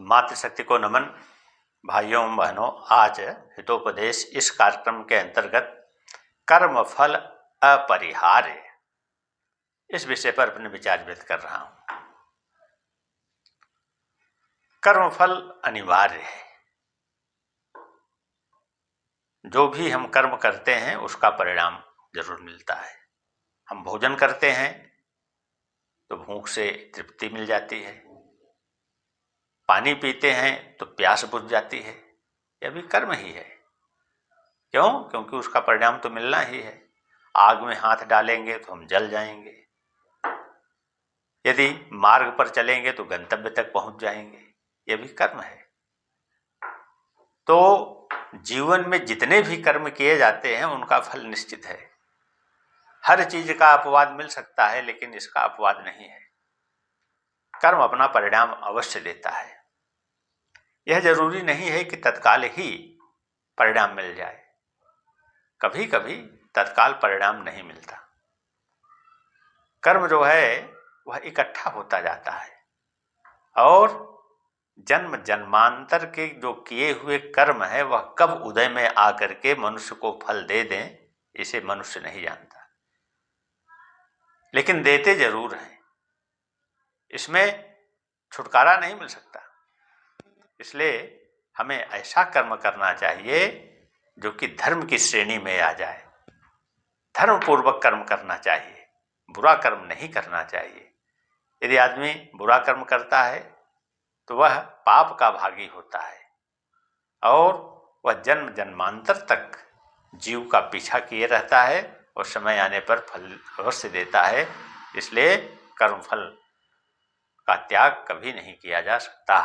मातृशक्ति को नमन। भाइयों बहनों, आज हितोपदेश इस कार्यक्रम के अंतर्गत कर्म फल अपरिहार्य इस विषय पर अपने विचार व्यक्त कर रहा हूं। कर्म फल अनिवार्य है। जो भी हम कर्म करते हैं उसका परिणाम जरूर मिलता है। हम भोजन करते हैं तो भूख से तृप्ति मिल जाती है, पानी पीते हैं तो प्यास बुझ जाती है। यह भी कर्म ही है। क्यों? क्योंकि उसका परिणाम तो मिलना ही है। आग में हाथ डालेंगे तो हम जल जाएंगे, यदि मार्ग पर चलेंगे तो गंतव्य तक पहुंच जाएंगे। यह भी कर्म है। तो जीवन में जितने भी कर्म किए जाते हैं उनका फल निश्चित है। हर चीज का अपवाद मिल सकता है, लेकिन इसका अपवाद नहीं है। कर्म अपना परिणाम अवश्य देता है। यह जरूरी नहीं है कि तत्काल ही परिणाम मिल जाए। कभी कभी तत्काल परिणाम नहीं मिलता। कर्म जो है वह इकट्ठा होता जाता है और जन्म जन्मांतर के जो किए हुए कर्म है वह कब उदय में आकर के मनुष्य को फल दे दें, इसे मनुष्य नहीं जानता, लेकिन देते जरूर हैं। इसमें छुटकारा नहीं मिल सकता। इसलिए हमें ऐसा कर्म करना चाहिए जो कि धर्म की श्रेणी में आ जाए। धर्म पूर्वक कर्म करना चाहिए, बुरा कर्म नहीं करना चाहिए। यदि आदमी बुरा कर्म करता है तो वह पाप का भागी होता है और वह जन्म जन्मांतर तक जीव का पीछा किए रहता है और समय आने पर फल अवश्य देता है। इसलिए कर्म फल का त्याग कभी नहीं किया जा सकता।